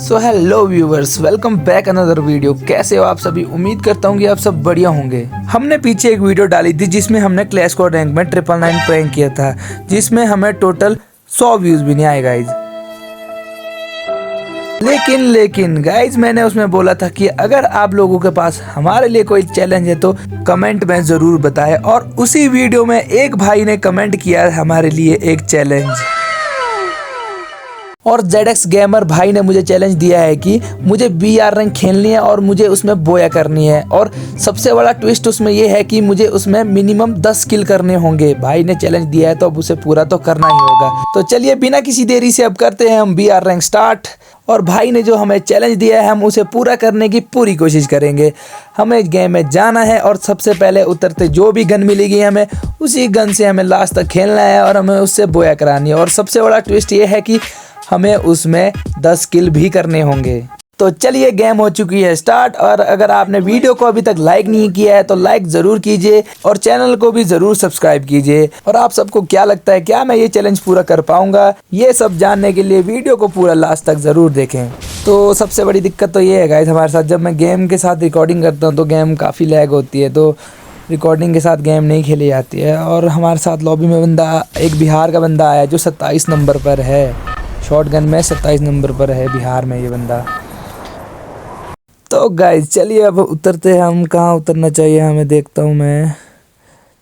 So hello viewers, welcome back another video. कैसे हो आप सभी? उम्मीद करता हूँ कि आप सब बढ़िया होंगे। हमने पीछे एक वीडियो डाली थी जिसमें हमने क्लैश स्क्वाड रैंक में 999 प्रैंक किया था, जिसमें हमें टोटल 100 व्यूज भी नहीं आए गाइज। लेकिन गाइज मैंने उसमें बोला था कि अगर आप लोगों के पास हमारे लिए कोई चैलेंज है तो कमेंट में जरूर बताएं, और उसी वीडियो में एक भाई ने कमेंट किया हमारे लिए एक चैलेंज। और ZX गेमर भाई ने मुझे चैलेंज दिया है कि मुझे BR रैंक खेलनी है और मुझे उसमें बोया करनी है, और सबसे बड़ा ट्विस्ट उसमें ये है कि मुझे उसमें मिनिमम 10 किल करने होंगे। भाई ने चैलेंज दिया है तो अब उसे पूरा तो करना ही होगा। तो चलिए बिना किसी देरी से अब करते हैं हम BR रैंक स्टार्ट। और भाई ने जो हमें चैलेंज दिया है हम उसे पूरा करने की पूरी कोशिश करेंगे। हमें गेम में जाना है और सबसे पहले उतरते जो भी गन मिलेगी हमें उसी गन से हमें लास्ट तक खेलना है और हमें उससे बोया करानी है। और सबसे बड़ा ट्विस्ट ये है कि हमें उसमें 10 किल भी करने होंगे। तो चलिए गेम हो चुकी है स्टार्ट। और अगर आपने वीडियो को अभी तक लाइक नहीं किया है तो लाइक ज़रूर कीजिए और चैनल को भी ज़रूर सब्सक्राइब कीजिए। और आप सबको क्या लगता है, क्या मैं ये चैलेंज पूरा कर पाऊंगा? ये सब जानने के लिए वीडियो को पूरा लास्ट तक ज़रूर देखें। तो सबसे बड़ी दिक्कत तो ये है गाइस हमारे साथ, जब मैं गेम के साथ रिकॉर्डिंग करता हूँ तो गेम काफ़ी लैग होती है, तो रिकॉर्डिंग के साथ गेम नहीं खेली जाती है। और हमारे साथ लॉबी में बंदा, एक बिहार का बंदा आया जो 27 नंबर पर है। शॉटगन में 27 नंबर पर है बिहार में ये बंदा। तो गाइस चलिए अब उतरते हैं। हम कहाँ उतरना चाहिए हमें, देखता हूँ मैं।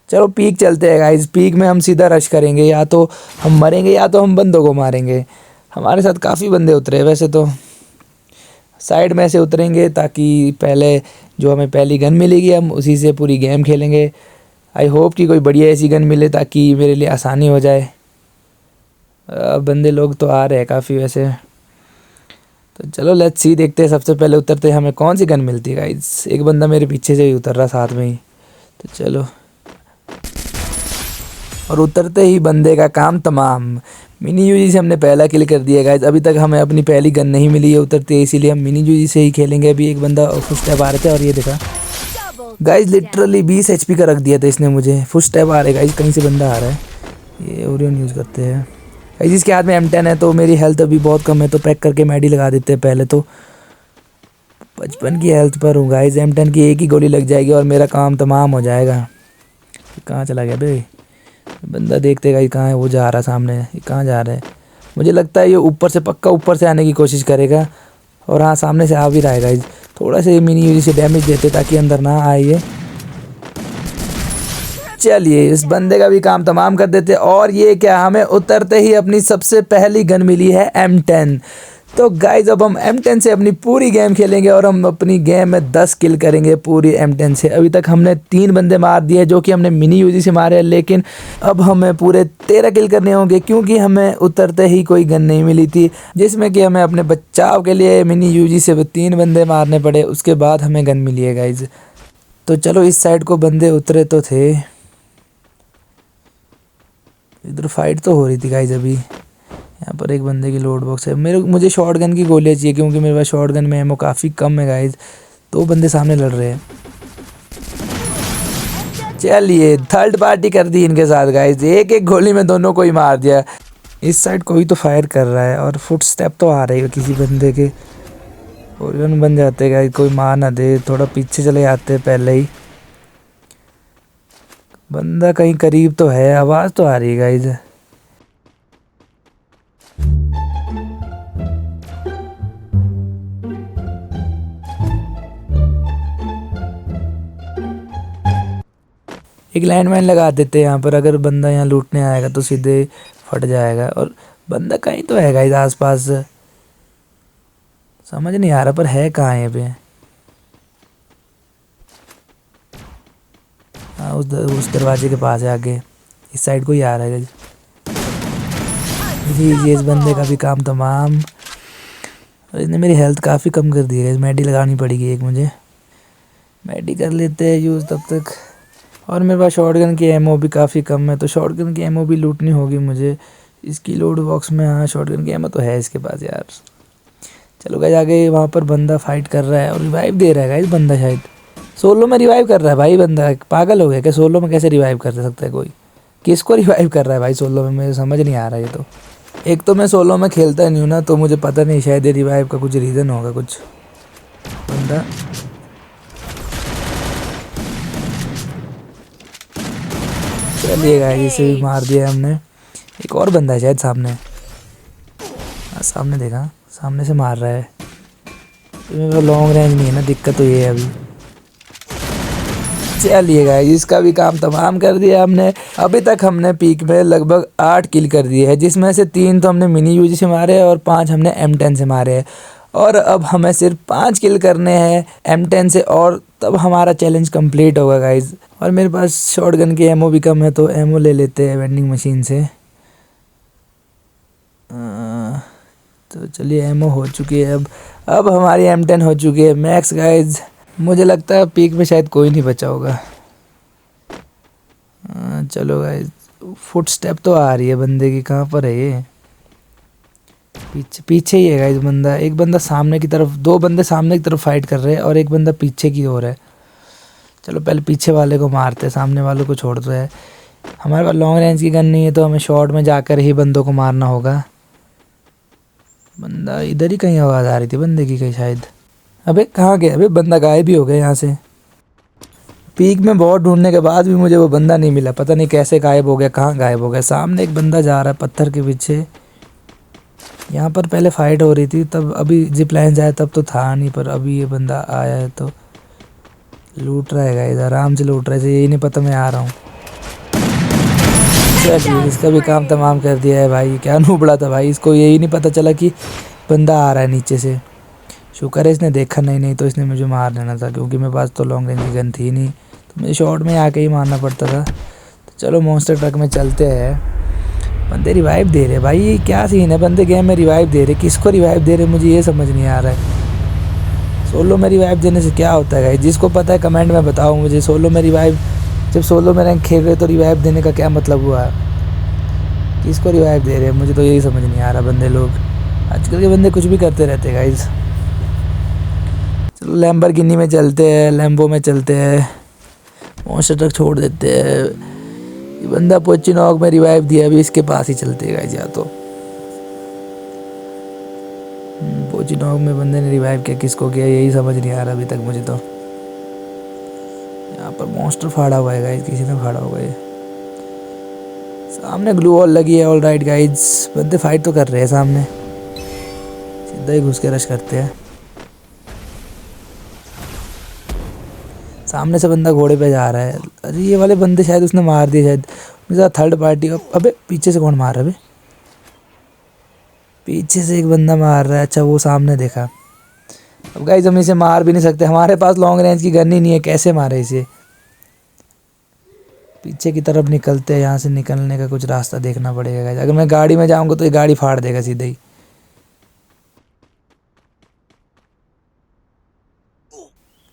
चलो पीक चलते हैं गाइस। पीक में हम सीधा रश करेंगे, या तो हम मरेंगे या तो हम बंदों को मारेंगे। हमारे साथ काफ़ी बंदे उतरे, वैसे तो साइड में से उतरेंगे ताकि पहले जो हमें पहली गन मिलेगी हम उसी से पूरी गेम खेलेंगे। आई होप कि कोई बढ़िया ऐसी गन मिले ताकि मेरे लिए आसानी हो जाए। बंदे लोग तो आ रहे हैं काफ़ी वैसे, तो चलो लेट्स सी, देखते हैं सबसे पहले उतरते हैं हमें कौन सी गन मिलती है गाइस। एक बंदा मेरे पीछे से ही उतर रहा साथ में ही, तो चलो। और उतरते ही बंदे का काम तमाम। मिनी यूजी से हमने पहला किल कर दिया गाइस। अभी तक हमें अपनी पहली गन नहीं मिली है उतरते ही, इसीलिए हम मिनी यूजी से ही खेलेंगे। अभी एक बंदा फुट स्टेप आ रहे थे और ये देखा गाइस, लिटरली 20 HP का रख दिया था इसने मुझे। फुट स्टेप आ रहे गाइस, कहीं से बंदा आ रहा है। ये ओरियन यूज़ करते हैं। जिसके हाथ में M10 है तो मेरी हेल्थ अभी बहुत कम है, तो पैक करके मेडी लगा देते हैं पहले। तो 55 की हेल्थ पर हूँ गाइस। M10 की एक ही गोली लग जाएगी और मेरा काम तमाम हो जाएगा। कहाँ चला गया भाई बंदा? देखते गाइस कहाँ है वो, जा रहा सामने। ये कहाँ जा रहा है? मुझे लगता है ये ऊपर से, पक्का ऊपर से आने की कोशिश करेगा। और हाँ, सामने से आ भी रहा है गाइस। थोड़ा सा मिनी यूजी से डैमेज देते ताकि अंदर ना आए ये। चलिए इस बंदे का भी काम तमाम कर देते। और ये क्या, हमें उतरते ही अपनी सबसे पहली गन मिली है M10। तो गाइज अब हम M10 से अपनी पूरी गेम खेलेंगे और हम अपनी गेम में 10 किल करेंगे पूरी M10 से। अभी तक हमने 3 बंदे मार दिए जो कि हमने मिनी यूजी से मारे, लेकिन अब हमें पूरे 13 किल करने होंगे, क्योंकि हमें उतरते ही कोई गन नहीं मिली थी, जिसमें कि हमें अपने बचाव के लिए मिनी यूजी से 3 बंदे मारने पड़े। उसके बाद हमें गन मिली है गाइज। तो चलो इस साइड को बंदे उतरे तो थे, इधर फाइट तो हो रही थी गाइज। अभी यहाँ पर एक बंदे की लोड बॉक्स है। मुझे शॉटगन की गोलियाँ चाहिए, क्योंकि मेरे पास शॉटगन में एमो काफ़ी कम है गाइज। 2 बंदे सामने लड़ रहे हैं। चलिए थर्ड पार्टी कर दी इनके साथ गाइज। एक एक गोली में दोनों को ही मार दिया। इस साइड कोई तो फायर कर रहा है और फुट स्टेप तो आ रही है किसी बंदे के। ओरियन बन जाते गाइज, कोई मार ना दे, थोड़ा पीछे चले जाते पहले ही। बंदा कहीं करीब तो है, आवाज़ तो आ रही है गाइज। एक लैंडमाइन लगा देते हैं यहाँ पर, अगर बंदा यहाँ लूटने आएगा तो सीधे फट जाएगा। और बंदा कहीं तो है गाइज आसपास, समझ नहीं आ रहा पर है कहाँ यहाँ पे। हाँ उस दरवाजे के पास है आगे, इस साइड को ही आ रहा है जी। इस बंदे का भी काम तमाम। और इसने मेरी हेल्थ काफ़ी कम कर दी है। मेडी लगानी पड़ेगी एक मुझे। मेडी कर लेते हैं यूज़ तब तक। और मेरे पास शॉटगन की एमओ भी काफ़ी कम है, तो शॉटगन की एमओ भी लूटनी होगी मुझे। इसकी लोड बॉक्स में, हाँ शॉटगन की एमओ तो है इसके पास यार। चलो गाइस आगे वहाँ पर बंदा फाइट कर रहा है और रिवाइव दे रहा है गाइस बंदा। शायद सोलो में रिवाइव कर रहा है भाई बंदा। पागल हो गया क्या? सोलो में कैसे रिवाइव कर सकता है कोई? किसको रिवाइव कर रहा है भाई सोलो में? मुझे समझ नहीं आ रहा है ये तो। एक तो मैं सोलो में खेलता नहीं हूँ ना, तो मुझे पता नहीं, शायद ये रिवाइव का कुछ रीज़न होगा कुछ। बंदा चलिए गाइस, इसे भी मार दिया हमने। एक और बंदा है शायद सामने। हाँ सामने देखा, सामने से मार रहा है। तो मेरे पास लॉन्ग रेंज नहीं है ना, दिक्कत तो ये है अभी। चलिए गाइस, इसका भी काम तमाम कर दिया हमने। अभी तक हमने पीक में लगभग 8 किल कर दिए हैं, जिसमें से 3 तो हमने मिनी यूजी से मारे और 5 हमने M10 से मारे हैं। और अब हमें सिर्फ 5 किल करने हैं M10 से, और तब हमारा चैलेंज कंप्लीट होगा गाइस। और मेरे पास शॉटगन की एमओ भी कम है, तो एमओ ले लेते हैं वेंडिंग मशीन से। तो चलिए, एमओ हो चुकी है। अब हमारी M10 हो चुकी है मैक्स गाइस। मुझे लगता है पीक में शायद कोई नहीं बचा होगा। चलो गाइस, फुट स्टेप तो आ रही है बंदे की। कहाँ पर है ये? पीछे पीछे ही है गाइस बंदा। एक बंदा सामने की तरफ, 2 बंदे सामने की तरफ फाइट कर रहे हैं और एक बंदा पीछे की ओर है। चलो पहले पीछे वाले को मारते हैं, सामने वालों को छोड़ते हैं। हमारे पास लॉन्ग रेंज की गन नहीं है, तो हमें शॉर्ट में जाकर ही बंदों को मारना होगा। बंदा इधर ही कहीं आवाज़ आ रही थी बंदे की कहीं शायद। अबे कहाँ गया? अबे बंदा गायब भी हो गया यहाँ से। पीक में बहुत ढूंढने के बाद भी मुझे वो बंदा नहीं मिला। पता नहीं कैसे गायब हो गया, कहाँ गायब हो गया। सामने एक बंदा जा रहा है पत्थर के पीछे। यहाँ पर पहले फाइट हो रही थी, तब अभी जिप लाइन जाए तब तो था नहीं, पर अभी ये बंदा आया है तो लूट रहा है गाइस, आराम से लूट रहा है। यही नहीं पता मैं आ रहा हूँ। चलिए, इसका भी काम तमाम कर दिया है भाई। क्या नूबड़ा था भाई, इसको यही नहीं पता चला कि बंदा आ रहा है नीचे से। शुक्र है इसने देखा नहीं तो इसने मुझे मार लेना था, क्योंकि मेरे पास तो लॉन्ग रेंज की गन थी नहीं, तो मुझे शॉर्ट में आके ही मारना पड़ता था। तो चलो मॉन्स्टर ट्रक में चलते हैं। बंदे रिवाइव दे रहे भाई, क्या सीन है? बंदे गेम में रिवाइव दे रहे, किसको रिवाइव दे रहे मुझे ये समझ नहीं आ रहा है। सोलो में रिवाइव देने से क्या होता है गाइस? जिसको पता है कमेंट में बताओ मुझे। सोलो में रिवाइव, जब सोलो में रैंक खेल रहे तो रिवाइव देने का क्या मतलब हुआ? किसको रिवाइव दे रहे हैं मुझे तो यही समझ नहीं आ रहा। बंदे लोग, आजकल के बंदे कुछ भी करते रहते गाइस। चलो लैम्बोर्गिनी में चलते हैं, लैम्बो में चलते हैं, मॉन्स्टर ट्रक छोड़ देते हैं। ये बंदा पोचिनॉग में रिवाइव दिया, अभी इसके पास ही चलते हैं गाइस। या तो पोचिनॉग में बंदे ने रिवाइव किया, किसको किया यही समझ नहीं आ रहा अभी तक मुझे तो। यहाँ पर मॉन्स्टर फाड़ा हुआ है गाइस, किसी ने फाड़ा हुआ है। सामने ग्लू वॉल लगी है। ऑल राइट गाइस, बंदे फाइट तो कर रहे हैं सामने, सीधा ही घुस के रश करते हैं। सामने से बंदा घोड़े पे जा रहा है। अरे ये वाले बंदे शायद उसने मार दिए शायद, मेरे थर्ड पार्टी। अबे पीछे से कौन मार रहा है? अबे पीछे से एक बंदा मार रहा है। अच्छा वो सामने देखा। अब गाइस हम इसे मार भी नहीं सकते, हमारे पास लॉन्ग रेंज की गन ही नहीं है। कैसे मारे इसे? पीछे की तरफ निकलते हैं। यहाँ से निकलने का कुछ रास्ता देखना पड़ेगा गाइस। अगर मैं गाड़ी में जाऊँगा तो ये गाड़ी फाड़ देगा सीधे ही।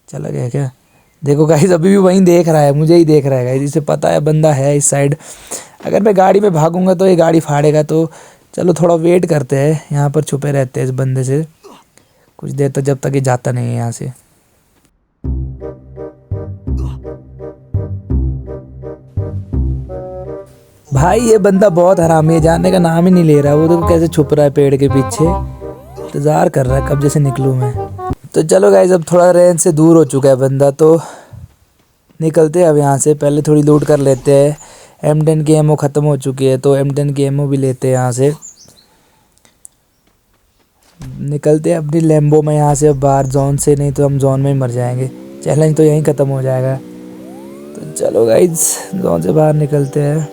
चला गया क्या? देखो गाइस, अभी भी वहीं देख रहा है, मुझे ही देख रहा है गाइस। इसे पता है बंदा है इस साइड। अगर मैं गाड़ी में भागूंगा तो ये गाड़ी फाड़ेगा। तो चलो थोड़ा वेट करते हैं, यहाँ पर छुपे रहते हैं इस बंदे से कुछ देर तक, जब तक ये जाता नहीं है यहाँ से। भाई ये बंदा बहुत हरामी है, जाने का नाम ही नहीं ले रहा। वो देखो कैसे छुप रहा है पेड़ के पीछे, इंतजार कर रहा है कब जैसे निकलूँ मैं। तो चलो गाइस, अब थोड़ा रेंज से दूर हो चुका है बंदा, तो निकलते हैं अब यहाँ से। पहले थोड़ी लूट कर लेते हैं। M10 की एमओ ख़त्म हो चुकी है, तो M10 की एमओ भी लेते हैं यहाँ से। निकलते हैं अपनी लैम्बो में यहाँ से अब बाहर जोन से, नहीं तो हम जोन में ही मर जाएंगे। चैलेंज तो यहीं ख़त्म हो जाएगा। तो चलो गाइस, जोन से बाहर निकलते हैं।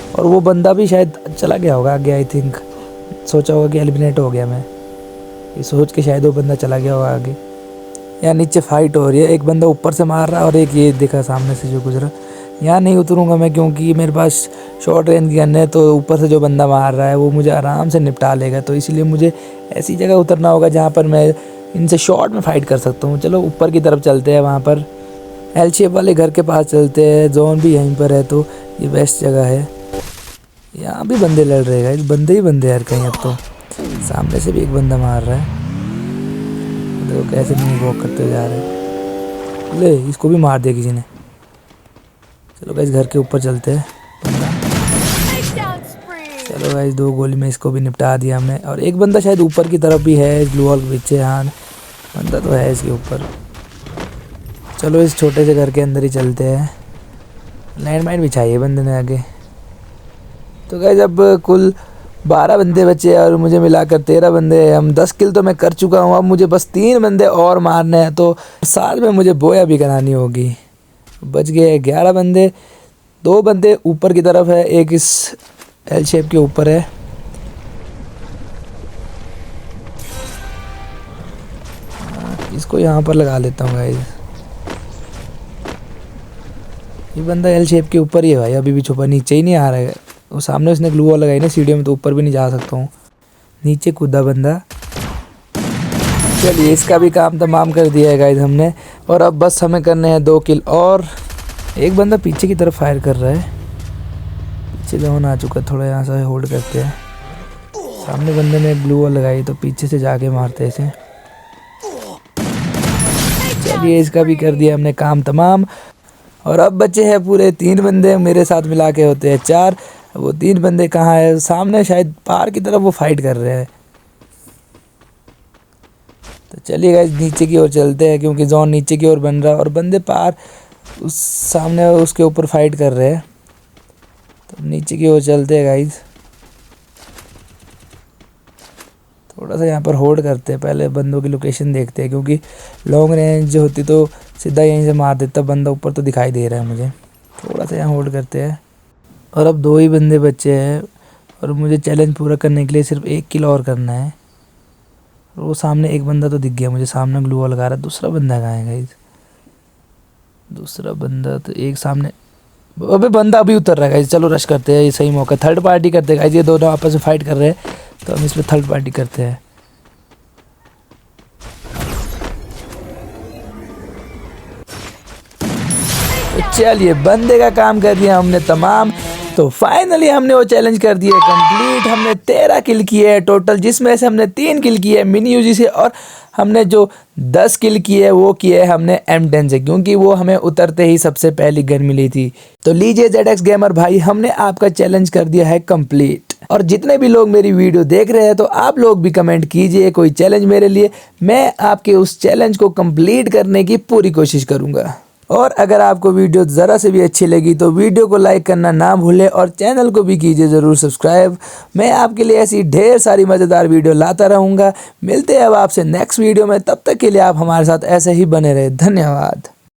और वो बंदा भी शायद चला गया होगा आगे, आई थिंक। सोचा होगा कि एलिमिनेट हो गया मैं, ये सोच के शायद वो बंदा चला गया होगा आगे। यहाँ नीचे फाइट हो रही है, एक बंदा ऊपर से मार रहा है और एक ये दिखा सामने से जो गुजरा। यहाँ नहीं उतरूँगा मैं, क्योंकि मेरे पास शॉर्ट रेंज की गन है, तो ऊपर से जो बंदा मार रहा है वो मुझे आराम से निपटा लेगा। तो इसीलिए मुझे ऐसी जगह उतरना होगा जहाँ पर मैं इनसे शॉर्ट में फ़ाइट कर सकता हूँ। चलो ऊपर की तरफ चलते हैं, वहाँ पर एल शेप वाले घर के पास चलते हैं। जोन भी यहीं पर है, तो ये बेस्ट जगह है। यहाँ भी बंदे लड़ रहे हैं, बंदे ही बंदे यार कहीं। अब तो सामने से भी एक बंदा मार रहा है, देखो कैसे नहीं वॉक करते जा रहे हैं। ले, इसको भी मार दिया किसी ने। चलो गाइस घर के ऊपर चलते हैं। चलो गाइस 2 गोली में इसको भी निपटा दिया हमने। और एक बंदा शायद ऊपर की तरफ भी है ग्लू वॉल के पीछे। हाँ बंदा तो है इसके ऊपर। चलो इस छोटे से घर के अंदर ही चलते हैं। लैंड माइन बिछाई बंदे ने आगे। तो गाइस अब कुल 12 बंदे बचे हैं और मुझे मिलाकर 13 बंदे हैं। हम 10 किल तो मैं कर चुका हूँ। अब मुझे बस 3 बंदे और मारने हैं, तो साथ में मुझे बोया भी करानी होगी। बच गए 11 बंदे। 2 बंदे ऊपर की तरफ है, एक इस एल शेप के ऊपर है। इसको यहाँ पर लगा लेता हूँ गाइस। ये बंदा एल शेप के ऊपर ही है भाई, अभी भी छुपा, नीचे ही नहीं आ रहा है। वो सामने उसने ग्लू वॉल लगाई ना सीढ़ियों में, तो ऊपर भी नहीं जा सकता हूँ। नीचे कूदा बंदा। चलिए इसका भी काम तमाम कर दिया है गाइस हमने। और अब बस हमें करने हैं 2 किल और। एक बंदा पीछे की तरफ फायर कर रहा है। पीछे जोन आ चुका, थोड़ा यहाँ से होल्ड करते हैं। सामने बंदे ने ग्लू वॉल लगाई, तो पीछे से जाके मारते हैं इसे। चलिए इसका भी कर दिया हमने काम तमाम। और अब बचे हैं पूरे 3 बंदे, मेरे साथ मिला के होते हैं 4। वो 3 बंदे कहाँ है? सामने शायद पार की तरफ वो फाइट कर रहे हैं। तो चलिए गाइस नीचे की ओर चलते हैं, क्योंकि जोन नीचे की ओर बन रहा है और बंदे पार उस सामने उसके ऊपर फाइट कर रहे हैं। तो नीचे की ओर चलते हैं गाइस। थोड़ा सा यहाँ पर होल्ड करते हैं, पहले बंदों की लोकेशन देखते हैं, क्योंकि लॉन्ग रेंज जो होती तो सीधा यहीं से मार देता बंदा। ऊपर तो दिखाई दे रहा है मुझे। थोड़ा सा यहाँ होल्ड करते हैं। और अब 2 ही बंदे बचे हैं और मुझे चैलेंज पूरा करने के लिए सिर्फ 1 किल और करना है। और वो सामने एक बंदा तो दिख गया मुझे, सामने ग्लू वॉल लगा रहा है। दूसरा बंदा कहाँ है गाइस? दूसरा बंदा तो एक सामने, अबे बंदा अभी उतर रहा है गाइस। चलो रश करते हैं, ये सही मौका। थर्ड पार्टी करते हैं गाइस, ये दोनों आपस में फाइट कर रहे हैं, तो हम इसमें थर्ड पार्टी करते हैं। तो चलिए बंदे का काम कर दिया हमने तमाम। तो फाइनली हमने वो चैलेंज कर दिया कंप्लीट। हमने 13 किल किए हैं टोटल, जिसमें से हमने 3 किल किए मिनी यूजी से, और हमने जो 10 किल किए वो किए हमने M10 से, क्योंकि वो हमें उतरते ही सबसे पहली गन मिली थी। तो लीजिए ZX गेमर भाई, हमने आपका चैलेंज कर दिया है कंप्लीट। और जितने भी लोग मेरी वीडियो देख रहे हैं, तो आप लोग भी कमेंट कीजिए कोई चैलेंज मेरे लिए। मैं आपके उस चैलेंज को कंप्लीट करने की पूरी कोशिश करूँगा। और अगर आपको वीडियो ज़रा से भी अच्छी लगी तो वीडियो को लाइक करना ना भूलें, और चैनल को भी कीजिए ज़रूर सब्सक्राइब। मैं आपके लिए ऐसी ढेर सारी मज़ेदार वीडियो लाता रहूँगा। मिलते हैं अब आपसे नेक्स्ट वीडियो में, तब तक के लिए आप हमारे साथ ऐसे ही बने रहे। धन्यवाद।